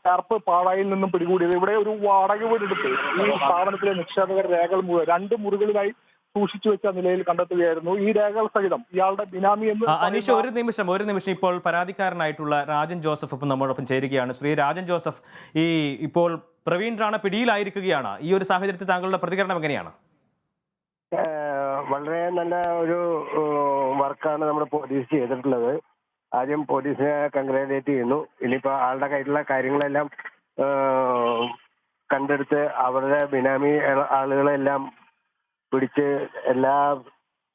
ചാർപ്പ് പാളയിൽ നിന്നും പിടികൂടിയത്. ഇവിടെ ഒരു വാടക വീടെടുത്ത് ഈ സ്ഥാപനത്തിലെ നിക്ഷേപകർ രേഖകൾ മുഴുവൻ 2 മുറികളിലായി സൂക്ഷിച്ചു വെച്ച നിലയിൽ കണ്ടെത്തുകയായിരുന്നു. ഈ രേഖകൾ സഹിതം ഇയാളുടെ ബിനാമി എന്ന് അനീഷ്, ഒരു നിമിഷം. ഇപ്പോൾ പരാതിക്കാരനായിട്ടുള്ള രാജൻ ജോസഫ് ഇപ്പം നമ്മോടൊപ്പം ചേരുകയാണ്. ശ്രീ രാജൻ ജോസഫ്, ഇപ്പോൾ പ്രവീൺ റാണ പിടിയിലായിരിക്കുകയാണ്. ഈ ഒരു സാഹചര്യത്തിൽ താങ്കളുടെ പ്രതികരണം എങ്ങനെയാണ്? വളരെ നല്ല ഒരു വർക്കാണ് നമ്മുടെ പോലീസ് ചെയ്തിട്ടുള്ളത്. ആദ്യം പോലീസിനെ കൺഗ്രാജുലേറ്റ് ചെയ്യുന്നു. ഇനിയിപ്പോൾ ആളുടെ കയ്യിലുള്ള കാര്യങ്ങളെല്ലാം കണ്ടെടുത്ത് അവരുടെ ബിനാമി ആളുകളെല്ലാം പിടിച്ച് എല്ലാ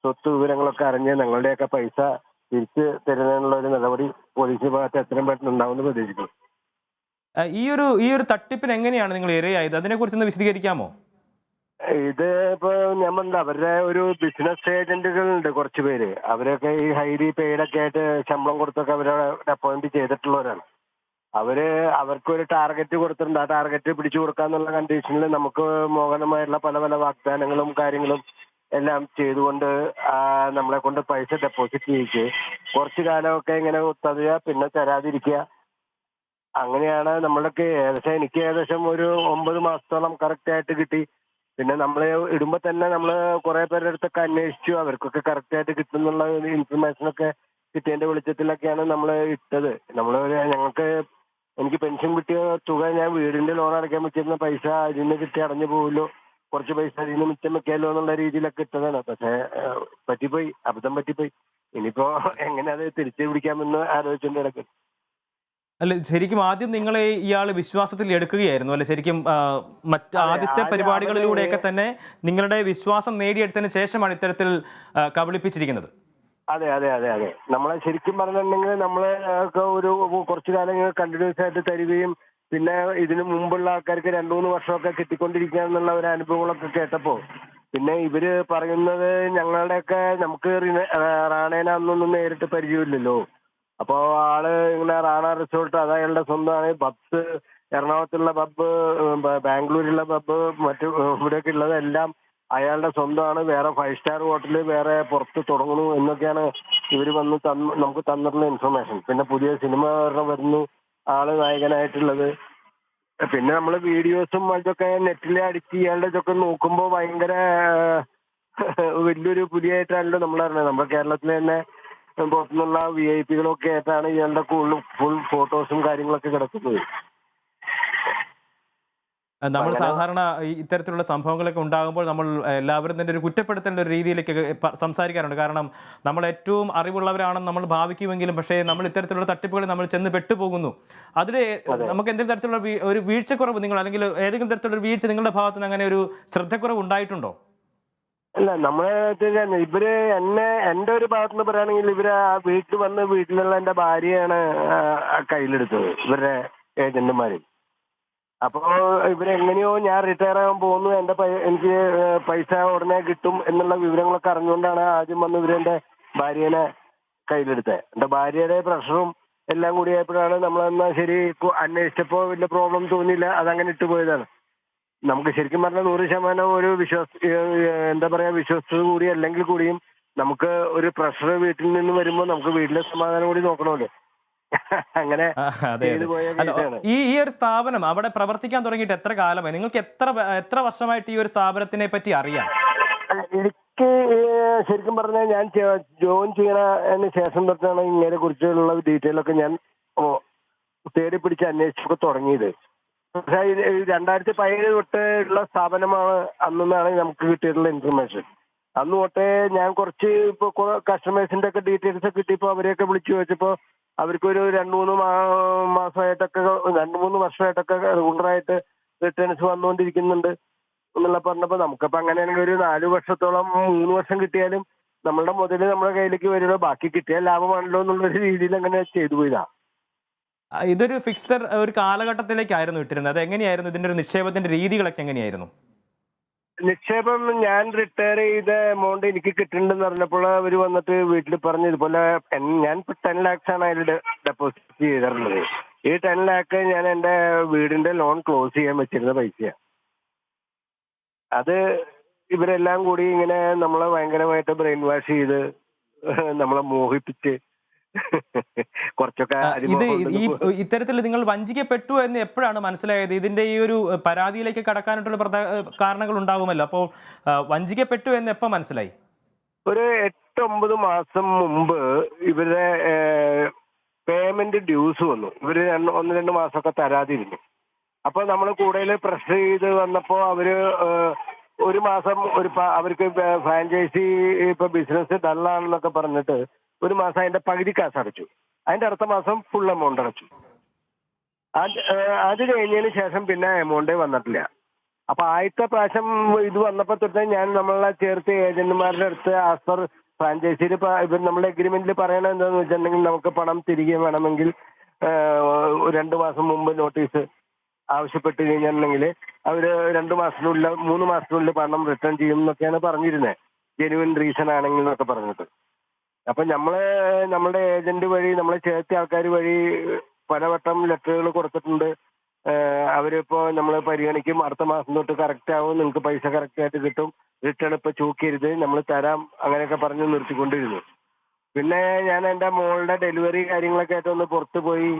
സ്വത്ത് വിവരങ്ങളൊക്കെ അറിഞ്ഞ് ഞങ്ങളുടെയൊക്കെ പൈസ തിരിച്ച് തരുന്നതിനുള്ള ഒരു നടപടി പോലീസിന്റെ ഭാഗത്ത് എത്രയും പെട്ടെന്ന് ഉണ്ടാവുമെന്ന് പ്രതീക്ഷിക്കുന്നു. ഈ ഒരു തട്ടിപ്പിന് എങ്ങനെയാണ് നിങ്ങൾ ഇരയായത്? അതിനെക്കുറിച്ചൊന്ന് വിശദീകരിക്കാമോ? ഇത് ഇപ്പൊ ഞാൻ പറഞ്ഞ അവരുടെ ഒരു ബിസിനസ് ഏജന്റുകളുണ്ട് കുറച്ച് പേര്. അവരൊക്കെ ഈ ഹൈലി പെയ്ഡൊക്കെ ആയിട്ട് ശമ്പളം കൊടുത്തൊക്കെ അവരെ അപ്പോയിന്റ് ചെയ്തിട്ടുള്ളവരാണ്. അവർക്കൊരു ടാർഗറ്റ് കൊടുത്തിട്ടുണ്ട്. ആ ടാർഗറ്റ് പിടിച്ചു കൊടുക്കാന്നുള്ള കണ്ടീഷനിൽ നമുക്ക് മോഹനമായിട്ടുള്ള പല പല വാഗ്ദാനങ്ങളും കാര്യങ്ങളും എല്ലാം ചെയ്തുകൊണ്ട് നമ്മളെ കൊണ്ട് പൈസ ഡെപ്പോസിറ്റ് ചെയ്യിച്ച് കുറച്ചു കാലമൊക്കെ ഇങ്ങനെ തരിക, പിന്നെ തരാതിരിക്കുക. അങ്ങനെയാണ് നമ്മളൊക്കെ എനിക്ക് ഏകദേശം ഒരു 9 മാസത്തോളം കറക്റ്റ് ആയിട്ട് കിട്ടി. പിന്നെ നമ്മൾ ഇടുമ്പോൾ തന്നെ നമ്മൾ കുറെ പേരുടെ അടുത്തൊക്കെ അന്വേഷിച്ചു. അവർക്കൊക്കെ കറക്റ്റ് ആയിട്ട് കിട്ടുന്നുള്ള ഇൻഫർമേഷനൊക്കെ കിട്ടിയതിന്റെ വെളിച്ചത്തിലൊക്കെയാണ് നമ്മൾ ഇട്ടത്. എനിക്ക് പെൻഷൻ കിട്ടിയ തുക ഞാൻ വീടിന്റെ ലോൺ അടയ്ക്കാൻ പറ്റുന്ന പൈസ അതിന് കിട്ടി അടഞ്ഞു പോകുമല്ലോ, കുറച്ച് പൈസ അതിന് മിച്ചം വെക്കാമല്ലോ എന്നുള്ള രീതിയിലൊക്കെ ഇട്ടതാണ്. പക്ഷേ പറ്റിപ്പോയി, അബദ്ധം പറ്റിപ്പോയി. ഇനിയിപ്പോ എങ്ങനെ അത് തിരിച്ചു പിടിക്കാമെന്ന് ആലോചിച്ചുകൊണ്ട് കിടക്കും. അല്ല, ശരിക്കും ആദ്യം നിങ്ങളെ ഇയാൾ വിശ്വാസത്തിൽ എടുക്കുകയായിരുന്നു അല്ലെ? ശരിക്കും ആദ്യത്തെ പരിപാടികളിലൂടെയൊക്കെ തന്നെ നിങ്ങളുടെ വിശ്വാസം നേടിയെടുത്തതിന് ശേഷമാണ് ഇത്തരത്തിൽ കബളിപ്പിച്ചിരിക്കുന്നത്. അതെ അതെ അതെ അതെ നമ്മളെ ശരിക്കും പറഞ്ഞിട്ടുണ്ടെങ്കിൽ നമ്മളെ ഒരു കുറച്ചു കാലം കണ്ടിന്യൂസ് ആയിട്ട് തരികയും പിന്നെ ഇതിനു മുമ്പുള്ള ആൾക്കാർക്ക് 2-3 വർഷമൊക്കെ കിട്ടിക്കൊണ്ടിരിക്കുക എന്നുള്ള ഒരു അനുഭവങ്ങളൊക്കെ കേട്ടപ്പോൾ പിന്നെ ഇവര് പറയുന്നത് ഞങ്ങളുടെയൊക്കെ നമുക്ക് റാണേനെ അന്നൊന്നും നേരിട്ട് പരിചയമില്ലല്ലോ. അപ്പോൾ ആള് ഇങ്ങനെ റാണ റിസോർട്ട് അത് അയാളുടെ സ്വന്തമാണ്. പബ്സ്, എറണാകുളത്തുള്ള പബ്ബ്, ബാംഗ്ലൂരിലുള്ള പബ്ബ്, മറ്റു ഇവിടെയൊക്കെ ഉള്ളതെല്ലാം അയാളുടെ സ്വന്തമാണ്. വേറെ 5 സ്റ്റാർ ഹോട്ടല് വേറെ പുറത്ത് തുടങ്ങണു എന്നൊക്കെയാണ് ഇവർ വന്ന് നമുക്ക് തന്നിട്ടുള്ള ഇൻഫർമേഷൻ. പിന്നെ പുതിയ സിനിമ വരുന്നു, ആള് നായകനായിട്ടുള്ളത്. പിന്നെ നമ്മൾ വീഡിയോസും അതൊക്കെ നെറ്റിൽ അടിച്ച് ഇയാളുടെ ഇതൊക്കെ നോക്കുമ്പോൾ ഭയങ്കര വലിയൊരു പുലിയായിട്ടാണല്ലോ നമ്മൾ അറിഞ്ഞത്. നമ്മുടെ കേരളത്തിൽ തന്നെ പുറത്തുനിന്നുള്ള VIP കളൊക്കെ ആയിട്ടാണ് ഇയാളുടെ ഫുൾ ഫോട്ടോസും കാര്യങ്ങളൊക്കെ കിടക്കുന്നത്. നമ്മൾ സാധാരണ ഇത്തരത്തിലുള്ള സംഭവങ്ങളൊക്കെ ഉണ്ടാകുമ്പോൾ നമ്മൾ എല്ലാവരും തന്നെ ഒരു കുറ്റപ്പെടുത്തേണ്ട ഒരു രീതിയിലേക്ക് സംസാരിക്കാറുണ്ട്. കാരണം നമ്മൾ ഏറ്റവും അറിവുള്ളവരാണെന്ന് നമ്മൾ ഭാവിക്കുമെങ്കിലും പക്ഷേ നമ്മൾ ഇത്തരത്തിലുള്ള തട്ടിപ്പുകളിൽ നമ്മൾ ചെന്ന് പെട്ടുപോകുന്നു. അതിൽ നമുക്ക് എന്തെങ്കിലും തരത്തിലുള്ള ഒരു വീഴ്ചക്കുറവ് നിങ്ങൾ അല്ലെങ്കിൽ ഏതെങ്കിലും തരത്തിലുള്ള ഒരു വീഴ്ച നിങ്ങളുടെ ഭാഗത്ത് നിന്ന് അങ്ങനെ ഒരു ശ്രദ്ധക്കുറവ് ഉണ്ടായിട്ടുണ്ടോ? അല്ല, എന്റെ ഒരു ഭാഗത്തുനിന്ന് പറയുകയാണെങ്കിൽ ഇവര് ആ വീട്ടിൽ വന്ന് വീട്ടിലുള്ള എന്റെ ഭാര്യയാണ് കയ്യിലെടുത്തത്, ഇവരുടെ ഏജന്റുമാര്. അപ്പോ ഇവരെങ്ങനെയോ ഞാൻ റിട്ടയർ ആകാൻ പോകുന്നു, എനിക്ക് പൈസ ഉടനെ കിട്ടും എന്നുള്ള വിവരങ്ങളൊക്കെ അറിഞ്ഞുകൊണ്ടാണ് ആദ്യം വന്ന് ഇവരെന്റെ ഭാര്യനെ കയ്യിലെടുത്തത്. എന്റെ ഭാര്യയുടെ പ്രഷറും എല്ലാം കൂടി ആയപ്പോഴാണ് നമ്മളെന്നാ ശരി അന്വേഷിച്ചപ്പോ വലിയ പ്രോബ്ലം തോന്നിയില്ല, അതങ്ങനെ ഇട്ടുപോയതാണ്. നമുക്ക് ശരിക്കും പറഞ്ഞാൽ 100% ഒരു വിശ്വസ്തത കൂടി അല്ലെങ്കിൽ കൂടിയും നമുക്ക് ഒരു പ്രഷർ വീട്ടിൽ നിന്ന് വരുമ്പോൾ നമുക്ക് വീട്ടിലെ സമാധാനം കൂടി നോക്കണമല്ലോ. അങ്ങനെ ഈ ഒരു സ്ഥാപനം അവിടെ പ്രവർത്തിക്കാൻ തുടങ്ങിയിട്ട് എത്ര കാലമായി? നിങ്ങൾക്ക് എത്ര വർഷമായിട്ട് ഈ ഒരു സ്ഥാപനത്തിനെ പറ്റി അറിയാം? എനിക്ക് ശരിക്കും പറഞ്ഞാൽ ഞാൻ ജോയിൻ ചെയ്യുന്നതിന് ശേഷം തൊട്ടാണ് ഇങ്ങനെ കുറിച്ചുള്ള ഡീറ്റെയിൽ ഒക്കെ ഞാൻ തേടി പിടിച്ച് അന്വേഷിച്ചൊക്കെ തുടങ്ങിയത്. പക്ഷേ 2017 തൊട്ട് ഉള്ള സ്ഥാപനമാണ് അന്നാണ് നമുക്ക് കിട്ടിയിട്ടുള്ള ഇൻഫർമേഷൻ. അന്ന് തൊട്ടേ ഞാൻ കുറച്ച് ഇപ്പോൾ കസ്റ്റമേഴ്സിന്റെ ഒക്കെ ഡീറ്റെയിൽസ് ഒക്കെ കിട്ടിയപ്പോൾ അവരെയൊക്കെ വിളിച്ചു ചോദിച്ചപ്പോൾ അവർക്കൊരു 2-3 മാസമായിട്ടൊക്കെ 2-3 വർഷമായിട്ടൊക്കെ റെഗുലറായിട്ട് റിട്ടേൺസ് വന്നുകൊണ്ടിരിക്കുന്നുണ്ട് എന്നുള്ള പറഞ്ഞപ്പോൾ നമുക്കപ്പോൾ അങ്ങനെയാണെങ്കിൽ ഒരു 4 വർഷത്തോളം 3 വർഷം കിട്ടിയാലും നമ്മളുടെ മുതൽ നമ്മുടെ കയ്യിലേക്ക് വരുമല്ലോ, ബാക്കി കിട്ടിയാൽ ലാഭമാണല്ലോ എന്നുള്ളൊരു രീതിയിൽ അങ്ങനെ ചെയ്തു പോയതാ. ഇതൊരു ഫിക്സഡ് ഒരു കാലഘട്ടത്തിലേക്കായിരുന്നു ഇട്ടിരുന്നത്. അത് എങ്ങനെയായിരുന്നു? ഇതിന്റെ ഒരു നിക്ഷേപത്തിന്റെ രീതികളൊക്കെ എങ്ങനെയായിരുന്നു? നിക്ഷേപം ഞാൻ റിട്ടയർ ചെയ്ത എമൗണ്ട് എനിക്ക് കിട്ടുന്നുണ്ടെന്ന് പറഞ്ഞപ്പോൾ അവർ വന്നിട്ട് വീട്ടിൽ പറഞ്ഞു ഇതുപോലെ ഞാൻ 10 lakhs ആണ് അതിൽ ഡെപ്പോസിറ്റ് ചെയ്തിട്ടുള്ളത്. ഈ 10 lakh ഞാൻ എൻ്റെ വീടിന്റെ ലോൺ ക്ലോസ് ചെയ്യാൻ വെച്ചിരുന്ന പൈസയാണ്. അത് ഇവരെല്ലാം കൂടി ഇങ്ങനെ നമ്മളെ ഭയങ്കരമായിട്ട് ബ്രെയിൻ വാഷ് ചെയ്ത് നമ്മളെ മോഹിപ്പിച്ച് കുറച്ചൊക്കെ ഇത് ഇത്തരത്തിൽ നിങ്ങൾ വഞ്ചിക്കപ്പെട്ടു എന്ന് എപ്പോഴാണ് മനസ്സിലായത്? ഇതിന്റെ ഈ ഒരു പരാതിയിലേക്ക് കടക്കാനായിട്ടുള്ള കാരണങ്ങൾ ഉണ്ടാകുമല്ലോ. അപ്പോൾ വഞ്ചിക്കപ്പെട്ടു എന്ന് എപ്പോൾ മനസ്സിലായി? ഒരു 8-9 മാസം മുമ്പ് ഇവരുടെ പേയ്മെന്റ് ഡ്യൂസ് വന്നു. ഇവര് 1-2 മാസമൊക്കെ തരാതിരുന്നു. അപ്പൊ നമ്മൾ കൂടുതൽ പ്രഷർ ചെയ്ത് വന്നപ്പോ അവര് ഒരു മാസം അവർക്ക് ഫ്രാഞ്ചൈസി ഇപ്പൊ ബിസിനസ് ഡള്ളാണെന്നൊക്കെ പറഞ്ഞിട്ട് ഒരു മാസം അതിന്റെ പകുതി കാശ് അടച്ചു. അതിന്റെ അടുത്ത മാസം ഫുൾ എമൗണ്ട് അടച്ചു. അത് കഴിഞ്ഞതിന് ശേഷം പിന്നെ എമൗണ്ടേ വന്നിട്ടില്ല. അപ്പൊ ആദ്യത്തെ പ്രാവശ്യം ഇത് വന്നപ്പോ തൊട്ട് ഞാൻ നമ്മളെ ചേർത്ത് ഏജന്റുമാരുടെ അടുത്ത് ആസ് പെർ ഫ്രാഞ്ചൈസിയിൽ ഇവർ നമ്മുടെ എഗ്രിമെന്റിൽ പറയണത് എന്താണെന്ന് വെച്ചിട്ടുണ്ടെങ്കിൽ നമുക്ക് പണം തിരികെ വേണമെങ്കിൽ 2 മാസം മുമ്പ് നോട്ടീസ് ആവശ്യപ്പെട്ട് കഴിഞ്ഞിട്ടുണ്ടെങ്കിൽ അവർ 2 മാസത്തിനുള്ളിൽ 3 മാസത്തിനുള്ളിൽ പണം റിട്ടേൺ ചെയ്യും എന്നൊക്കെയാണ് പറഞ്ഞിരുന്നത്. ജെന്യുവൻ റീസൺ ആണെങ്കിൽ എന്നൊക്കെ പറഞ്ഞിട്ട്. അപ്പൊ നമ്മുടെ ഏജന്റ് വഴി നമ്മളെ ചേർത്ത ആൾക്കാർ വഴി പലവട്ടം ലെറ്ററുകൾ കൊടുത്തിട്ടുണ്ട്. അവരിപ്പോ നമ്മൾ പരിഗണിക്കും, അടുത്ത മാസം തൊട്ട് കറക്റ്റ് ആവും, നിങ്ങൾക്ക് പൈസ കറക്റ്റ് ആയിട്ട് കിട്ടും, റിട്ടേൺ ഇപ്പൊ ചൂക്കരുത്, നമ്മൾ തരാം, അങ്ങനെയൊക്കെ പറഞ്ഞ് നിർത്തിക്കൊണ്ടിരുന്നു. പിന്നെ ഞാൻ എൻ്റെ മോളുടെ ഡെലിവറി കാര്യങ്ങളൊക്കെ ആയിട്ട് ഒന്ന് പുറത്ത് പോയി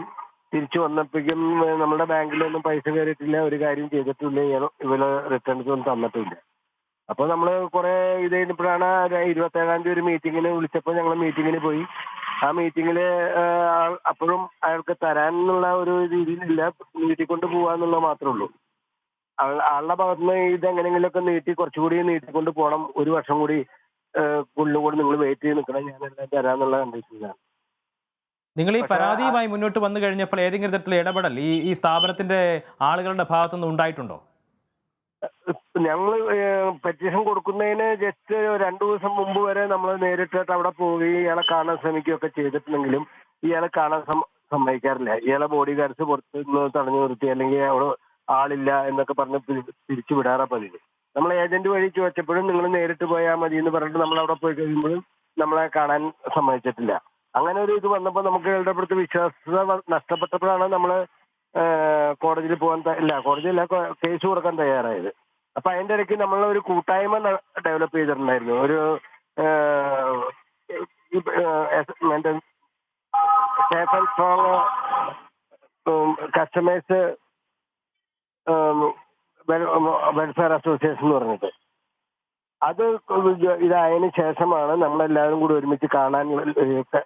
തിരിച്ചു വന്നപ്പോഴേക്കും നമ്മുടെ ബാങ്കിലൊന്നും പൈസ കയറിയിട്ടില്ല, ഒരു കാര്യം ചെയ്തിട്ടില്ല, ഇവര് റിട്ടേൺസ് ഒന്നും തന്നിട്ടില്ല. അപ്പോൾ നമ്മൾ കുറെ ഇത് കഴിഞ്ഞപ്പോഴാണ് 27-ാം തീയതി ഒരു മീറ്റിങ്ങിന് വിളിച്ചപ്പോൾ ഞങ്ങൾ മീറ്റിങ്ങിന് പോയി. ആ മീറ്റിങ്ങിൽ അപ്പോഴും അയാൾക്ക് തരാനുള്ള ഒരു രീതിയിലില്ല, നീട്ടിക്കൊണ്ട് പോവാന്നുള്ള മാത്രമേ ഉള്ളൂ. ആളുടെ ഭാഗത്തുനിന്ന് ഇത് എങ്ങനെയെങ്കിലുമൊക്കെ കുറച്ചുകൂടി നീട്ടിക്കൊണ്ട് പോകണം, 1 വർഷം കൂടി കൂടി നിങ്ങൾ വെയിറ്റ് ചെയ്ത് നിൽക്കണം, ഞാനെല്ലാം തരാന്നുള്ള കണ്ടീഷനിലാണ്. നിങ്ങൾ ഈ പരാതിയുമായി മുന്നോട്ട് വന്നു കഴിഞ്ഞപ്പോൾ ഏതെങ്കിലും തരത്തിലുള്ള ഇടപെടൽ ഈ സ്ഥാപനത്തിന്റെ ആളുകളുടെ ഭാഗത്തുനിന്ന് ഉണ്ടായിട്ടുണ്ടോ? ഞങ്ങൾ പെറ്റീഷൻ കൊടുക്കുന്നതിന് ജസ്റ്റ് 2 ദിവസം മുമ്പ് വരെ നമ്മൾ നേരിട്ടിട്ട് അവിടെ പോവുകയും ഇയാളെ കാണാൻ ശ്രമിക്കുകയൊക്കെ ചെയ്തിട്ടുണ്ടെങ്കിലും ഇയാളെ കാണാൻ സമ്മതിക്കാറില്ല. ഇയാളെ ബോഡി ഗാർഡ്സ് പുറത്ത് നിന്ന് തടഞ്ഞു നിർത്തി അല്ലെങ്കിൽ അവിടെ ആളില്ല എന്നൊക്കെ പറഞ്ഞ് തിരിച്ചു വിടാറാ പതിവ്. നമ്മൾ ഏജന്റ് വഴി ചോദിച്ചപ്പോഴും നിങ്ങൾ നേരിട്ട് പോയാൽ മതി എന്ന് പറഞ്ഞിട്ട് നമ്മൾ അവിടെ പോയി കഴിയുമ്പോഴും നമ്മളെ കാണാൻ സമ്മതിച്ചിട്ടില്ല. അങ്ങനെ ഒരു ഇത് വന്നപ്പോൾ നമുക്ക് ഇയാളുടെ അടുത്ത് വിശ്വാസത നഷ്ടപ്പെട്ടപ്പോഴാണ് നമ്മൾ കോടതിയിൽ കോടതിയില്ല, കേസ് കൊടുക്കാൻ തയ്യാറായത്. അപ്പൊ അതിന്റെ ഇടയ്ക്ക് നമ്മളൊരു കൂട്ടായ്മ ഡെവലപ്പ് ചെയ്തിട്ടുണ്ടായിരുന്നു. ഒരു safe and strong customers welfare association എന്ന് പറഞ്ഞിട്ട്. അത് ഇതായതിനു ശേഷമാണ് നമ്മളെല്ലാവരും കൂടി ഒരുമിച്ച് കാണാനുള്ള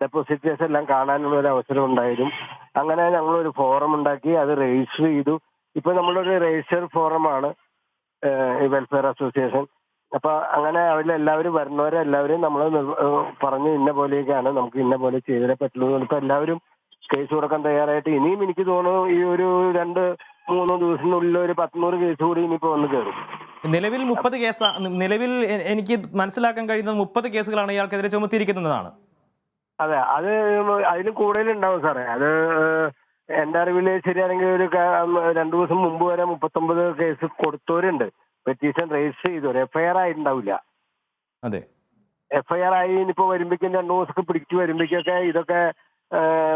ഡെപ്പോസിറ്റേഴ്സ് എല്ലാം കാണാനുള്ള ഒരു അവസരം ഉണ്ടായിരുന്നു. അങ്ങനെ ഞങ്ങളൊരു ഫോറം ഉണ്ടാക്കി അത് രജിസ്റ്റർ ചെയ്തു. ഇപ്പൊ നമ്മളൊരു രജിസ്റ്റർ ഫോറമാണ് വെൽഫെയർ അസോസിയേഷൻ. അപ്പൊ അങ്ങനെ അവരെല്ലാവരും വരുന്നവരെല്ലാവരും നമ്മൾ പറഞ്ഞു ഇന്ന പോലെയൊക്കെയാണ്, നമുക്ക് ഇന്ന പോലെ ചെയ്തേ പറ്റുള്ളൂ. ഇപ്പൊ എല്ലാവരും കേസ് കൊടുക്കാൻ തയ്യാറായിട്ട് ഇനിയും എനിക്ക് തോന്നുന്നു ഈ ഒരു 2-3 ദിവസത്തിനുള്ളിൽ ഒരു 100 കേസ് കൂടി ഇനിയിപ്പോ വന്ന് കയറും. നിലവിൽ 30 കേസ്, നിലവിൽ എനിക്ക് മനസ്സിലാക്കാൻ കഴിയുന്നത് 30 കേസുകളാണ് ഇയാൾക്കെതിരെ ചുമത്തിയിരിക്കുന്നതാണ്. അതെ, അത് അതിലും കൂടുതലുണ്ടാവും സാറേ. അത് എന്റെ അറിവിൽ ശരിയാണെങ്കിൽ ഒരു 2 ദിവസം മുമ്പ് വരെ 39 കേസ് കൊടുത്തവരുണ്ട്. പെറ്റീഷൻ രജിസ്റ്റർ ചെയ്തവര് FIR ആയിട്ടുണ്ടാവില്ല. അതെ, FIR ആയി ഇനിയിപ്പോ വരുമ്പോഴേക്കും 2 ദിവസമൊക്കെ പിടിച്ചു വരുമ്പോഴേക്കൊക്കെ ഇതൊക്കെ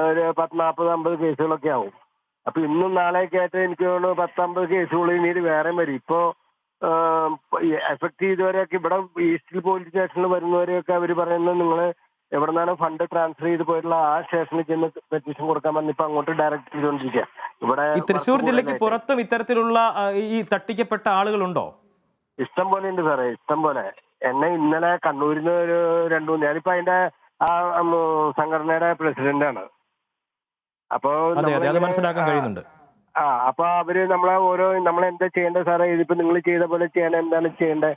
ഒരു 40-50 കേസുകളൊക്കെ ആവും. അപ്പൊ ഇന്നും നാളെയൊക്കെ ആയിട്ട് എനിക്ക് തോന്നുന്നു 10-50 കേസുകൾ ഇനി വേറെ വരും. ഇപ്പോ എഫക്ട് ചെയ്തവരെയൊക്കെ ഇവിടെ ഈസ്റ്റ് പോലീസ് സ്റ്റേഷനിൽ വരുന്നവരെയൊക്കെ അവർ പറയുന്നത് നിങ്ങൾ എവിടെ നിന്നാണ് ഫണ്ട് ട്രാൻസ്ഫർ ചെയ്ത് പോയിട്ടുള്ള ആ സ്റ്റേഷനിൽ ചെന്ന് പെറ്റീഷൻ കൊടുക്കാൻ പറഞ്ഞിപ്പോ അങ്ങോട്ട് ഡയറക്റ്റ് ചെയ്തുകൊണ്ടിരിക്കുക. ഇവിടെ ഈ തൃശ്ശൂർ ജില്ലയ്ക്ക് പുറത്തും ഇത്തരത്തിലുള്ള ഈ തട്ടിക്കപ്പെട്ട ആളുകളുണ്ടോ? ഇഷ്ടം പോലെ ഉണ്ട് സാറേ, ഇഷ്ടം പോലെ. എന്നെ ഇന്നലെ കണ്ണൂരിൽ നിന്ന് ഒരു 2-3, ഞാനിപ്പോ അതിന്റെ ആ സംഘടനയുടെ പ്രസിഡന്റാണ്. അപ്പൊ മനസ്സിലാക്കാൻ കഴിയുന്നുണ്ട്. അപ്പൊ അവര് നമ്മളെന്താ ചെയ്യേണ്ടത് സാറേ, ഇതിപ്പോ നിങ്ങൾ ചെയ്ത പോലെ ചെയ്യണം, എന്താണ് ചെയ്യേണ്ടത്,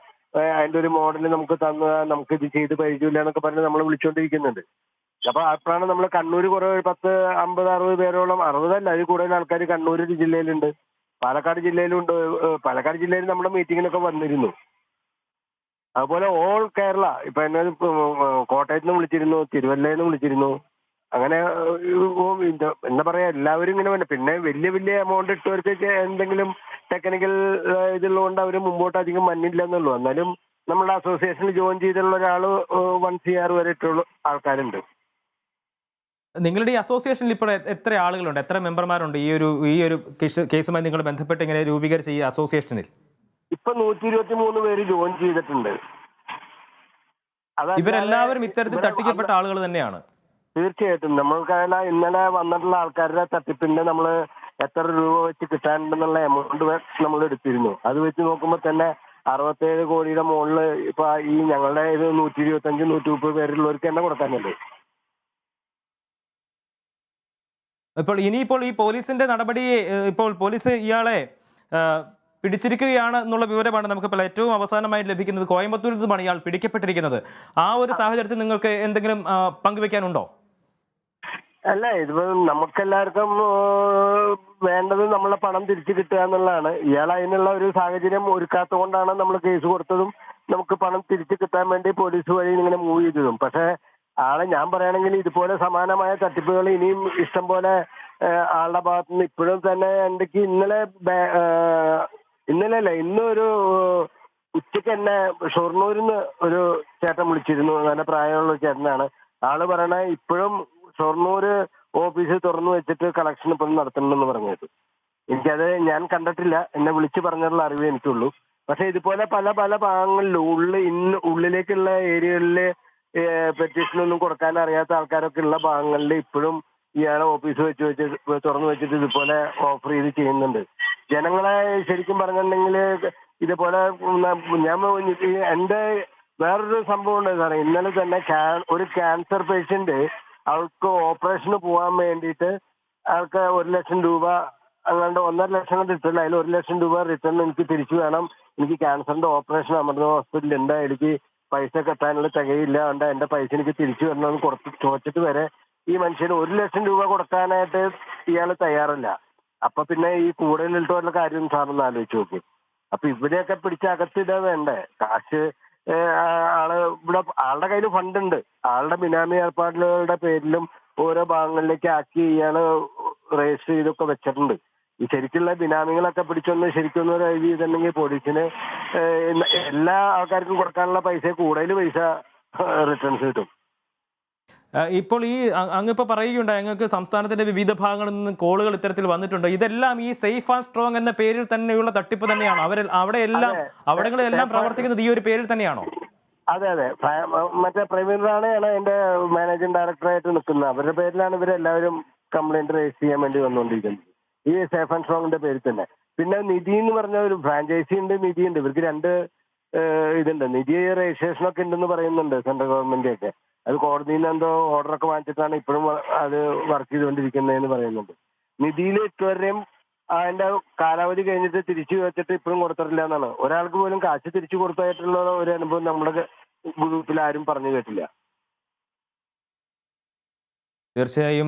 അതിന്റെ ഒരു മോഡൽ നമുക്ക് നമുക്ക് ഇത് ചെയ്ത് പരിചയമില്ല എന്നൊക്കെ പറഞ്ഞ് നമ്മൾ വിളിച്ചുകൊണ്ടിരിക്കുന്നുണ്ട്. അപ്പൊ അപ്പോഴാണ് നമ്മൾ കണ്ണൂർ കുറെ 10-50-60 പേരോളം, 60 അതിൽ കൂടുതൽ ആൾക്കാർ കണ്ണൂർ ജില്ലയിലുണ്ട്, പാലക്കാട് ജില്ലയിലുണ്ട്. പാലക്കാട് ജില്ലയിൽ നമ്മുടെ മീറ്റിങ്ങിനൊക്കെ വന്നിരുന്നു. അതുപോലെ ഓൾ കേരള, ഇപ്പൊ എന്നെ കോട്ടയത്ത് നിന്ന് വിളിച്ചിരുന്നു, തിരുവല്ലയിൽ നിന്ന് വിളിച്ചിരുന്നു. അങ്ങനെ എന്താ പറയാ, എല്ലാവരും ഇങ്ങനെ വന്നെ. പിന്നെ വലിയ എമൗണ്ട് ഇട്ടവർക്ക് എന്തെങ്കിലും ടെക്നിക്കൽ ഇതുള്ളതുകൊണ്ട് അവർ മുമ്പോട്ട് അധികം വന്നില്ല എന്നുള്ളൂ. എന്നാലും നമ്മുടെ അസോസിയേഷനിൽ ജോയിൻ ചെയ്തിട്ടുള്ള ഒരാൾ 1 CR വരെ ഇട്ടുള്ള ആൾക്കാരുണ്ട്. നിങ്ങളുടെ ഈ അസോസിയേഷനിൽ ഇപ്പോൾ എത്ര ആളുകളുണ്ട്, എത്ര മെമ്പർമാരുണ്ട് ഈ ഒരു കേസുമായി നിങ്ങൾ ബന്ധപ്പെട്ട് ഇങ്ങനെ രൂപീകരിച്ച ഈ അസോസിയേഷനിൽ? ഇപ്പൊ 123 പേര് ജോയിൻ ചെയ്തിട്ടുണ്ട്. ഇവരെല്ലാവരും ഇത്തരത്തിൽ തട്ടിക്കപ്പെട്ട ആളുകൾ തന്നെയാണ്. തീർച്ചയായിട്ടും നമ്മൾക്കതിൽ ഇന്നലെ വന്നിട്ടുള്ള ആൾക്കാരുടെ തട്ടിപ്പിന്റെ നമ്മൾ എത്ര രൂപ വെച്ച് കിട്ടാനുണ്ടെന്നുള്ള എമൗണ്ട് നമ്മൾ എടുത്തിരുന്നു. അത് വെച്ച് നോക്കുമ്പോൾ തന്നെ 67 കോടിയുടെ മുകളിൽ ഇപ്പൊ ഈ ഞങ്ങളുടെ ഇത് 125, 130 പേരുള്ളവർക്ക് തന്നെ കൊടുക്കാനുണ്ട്. ഇനിയിപ്പോൾ ഈ പോലീസിന്റെ നടപടി, ഇപ്പോൾ പോലീസ് ഇയാളെ പിടിച്ചിരിക്കുകയാണ് എന്നുള്ള വിവരമാണ് നമുക്കിപ്പോൾ ഏറ്റവും അവസാനമായി ലഭിക്കുന്നത്. കോയമ്പത്തൂരിൽ നിന്നുമാണ് ഇയാൾ പിടിക്കപ്പെട്ടിരിക്കുന്നത്. ആ ഒരു സാഹചര്യത്തിൽ നിങ്ങൾക്ക് എന്തെങ്കിലും പങ്കുവെക്കാനുണ്ടോ? അല്ല, ഇതിപ്പോ നമുക്കെല്ലാവർക്കും വേണ്ടത് നമ്മളെ പണം തിരിച്ചു കിട്ടുക എന്നുള്ളതാണ്. ഇയാൾ അതിനുള്ള ഒരു സാഹചര്യം ഒരുക്കാത്തത് കൊണ്ടാണ് നമ്മൾ കേസ് കൊടുത്തതും നമുക്ക് പണം തിരിച്ചു കിട്ടാൻ വേണ്ടി പോലീസ് വഴി ഇങ്ങനെ മൂവ് ചെയ്തതും. പക്ഷേ ആളെ ഞാൻ പറയുകയാണെങ്കിൽ ഇതുപോലെ സമാനമായ തട്ടിപ്പുകൾ ഇനിയും ഇഷ്ടം പോലെ ആളുടെ ഭാഗത്തു നിന്ന് ഇപ്പോഴും തന്നെ എന്തൊക്കെ ഇന്നൊരു ഉച്ചയ്ക്ക് എന്നെ ഷൊർണൂരിൽ നിന്ന് ഒരു ചേട്ടൻ വിളിച്ചിരുന്നു. നല്ല പ്രായമുള്ള ചേട്ടനാണ്. ആള് പറയണ ഇപ്പോഴും ഷൊർണൂര് ഓഫീസ് തുറന്നു വെച്ചിട്ട് കളക്ഷൻ ഇപ്പം നടത്തണമെന്ന് പറഞ്ഞത്. എനിക്കത് ഞാൻ കണ്ടിട്ടില്ല, എന്നെ വിളിച്ച് പറഞ്ഞിട്ടുള്ള അറിവേ എനിക്കുള്ളൂ. പക്ഷെ ഇതുപോലെ പല പല ഭാഗങ്ങളിലും ഉള്ളിലേക്കുള്ള ഏരിയകളിൽ പെറ്റീഷനൊന്നും കൊടുക്കാൻ അറിയാത്ത ആൾക്കാരൊക്കെ ഉള്ള ഭാഗങ്ങളിൽ ഇപ്പോഴും ഇയാളെ ഓഫീസ് തുറന്നു വെച്ചിട്ട് ഇതുപോലെ ഓഫർ ചെയ്ത് ചെയ്യുന്നുണ്ട്. ജനങ്ങളെ ശരിക്കും പറഞ്ഞിട്ടുണ്ടെങ്കിൽ ഇതുപോലെ എൻ്റെ വേറൊരു സംഭവം ഉണ്ട് സാറേ. ഇന്നലെ തന്നെ ഒരു ക്യാൻസർ പേഷ്യന്റ് അവൾക്ക് ഓപ്പറേഷന് പോകാൻ വേണ്ടിയിട്ട് അവൾക്ക് 1 ലക്ഷം രൂപ അങ്ങാണ്ട് 1.5 ലക്ഷം കൊണ്ട് ഇട്ടില്ല. അതിൽ 1 ലക്ഷം രൂപ റിട്ടേൺ എനിക്ക് തിരിച്ചു വേണം, എനിക്ക് ക്യാൻസറിന്റെ ഓപ്പറേഷൻ അമൃത ഹോസ്പിറ്റലിൽ ഉണ്ട്, എനിക്ക് പൈസ കെട്ടാനുള്ള തികയില്ല, അതുകൊണ്ട് എൻ്റെ പൈസ എനിക്ക് തിരിച്ചു വരണമെന്ന് ചോദിച്ചിട്ട് വരെ ഈ മനുഷ്യന് 1 ലക്ഷം രൂപ കൊടുക്കാനായിട്ട് ഇയാൾ തയ്യാറല്ല. അപ്പൊ പിന്നെ ഈ കൂടുതലിട്ടുള്ള കാര്യം സാറൊന്ന് ആലോചിച്ച് നോക്കി. അപ്പൊ ഇവിടെയൊക്കെ പിടിച്ച് അകത്തിടാൻ വേണ്ടേ കാശ്? ആളുടെ കയ്യിൽ ഫണ്ട് ഉണ്ട്. ആളുടെ ബിനാമി ഏർപ്പാടുകളുടെ പേരിലും ഓരോ ഭാഗങ്ങളിലേക്ക് ആക്കി ഇയാള് രജിസ്റ്റർ ചെയ്തൊക്കെ വെച്ചിട്ടുണ്ട്. ഈ ശരിക്കുള്ള ബിനാമികളൊക്കെ പിടിച്ചൊന്ന് ശരിക്കും എഴുതി ചെയ്തിട്ടുണ്ടെങ്കിൽ പോലീസിന് എല്ലാ ആൾക്കാർക്കും കൊടുക്കാനുള്ള പൈസ കൂടുതൽ പൈസ റിട്ടേൺസ് കിട്ടും. ഇപ്പോൾ ഈ അങ്ങിപ്പോൾ പറയുകയുണ്ടായി അങ്ങക്ക് സംസ്ഥാനത്തിന്റെ വിവിധ ഭാഗങ്ങളിൽ നിന്ന് കോളുകൾ ഇത്തരത്തിൽ വന്നിട്ടുണ്ട്. ഇതെല്ലാം ഈ സേഫ് ആൻഡ് സ്ട്രോങ് എന്ന പേരിൽ തന്നെയുള്ള തട്ടിപ്പ് തന്നെയാണോ? അവിടെയെല്ലാം പ്രവർത്തിക്കുന്നത് ഈ ഒരു പേരിൽ തന്നെയാണോ? അതെ അതെ, മറ്റേ പ്രവീൺ റാണയാണ് എന്റെ മാനേജിംഗ് ഡയറക്ടറായിട്ട് നിൽക്കുന്നത്. അവരുടെ പേരിലാണ് ഇവരെല്ലാവരും കംപ്ലൈന്റ് രജിസ്റ്റർ ചെയ്യാൻ വേണ്ടി വന്നുകൊണ്ടിരിക്കുന്നത് ഈ സേഫ് ആൻഡ് സ്ട്രോങ്ങിന്റെ പേരിൽ തന്നെ. പിന്നെ നിധി എന്ന് പറഞ്ഞ ഒരു ഫ്രാഞ്ചൈസി ഉണ്ട്, നിധി ഉണ്ട്. ഇവർക്ക് 2 ഇതുണ്ട്. നിധി രജിസ്ട്രേഷനൊക്കെ ഉണ്ടെന്ന് പറയുന്നുണ്ട് സെൻട്രൽ ഗവൺമെന്റ് ഒക്കെ. അത് കോടതിയിൽ നിന്ന് എന്തോ ഓർഡറൊക്കെ വാങ്ങിച്ചിട്ടാണ് ഇപ്പോഴും അത് വർക്ക് ചെയ്തുകൊണ്ടിരിക്കുന്നതെന്ന് പറയുന്നുണ്ട്. നിധിയിൽ ഇതുവരെയും അതിന്റെ കാലാവധി കഴിഞ്ഞിട്ട് തിരിച്ചു വെച്ചിട്ട് ഇപ്പോഴും കൊടുത്തിട്ടില്ല എന്നാണ്. ഒരാൾക്ക് പോലും കാശ് തിരിച്ചു കൊടുത്തായിട്ടുള്ള ഒരു അനുഭവം നമ്മുടെ ഗ്രൂപ്പിൽ ആരും പറഞ്ഞു കേട്ടില്ല. തീർച്ചയായും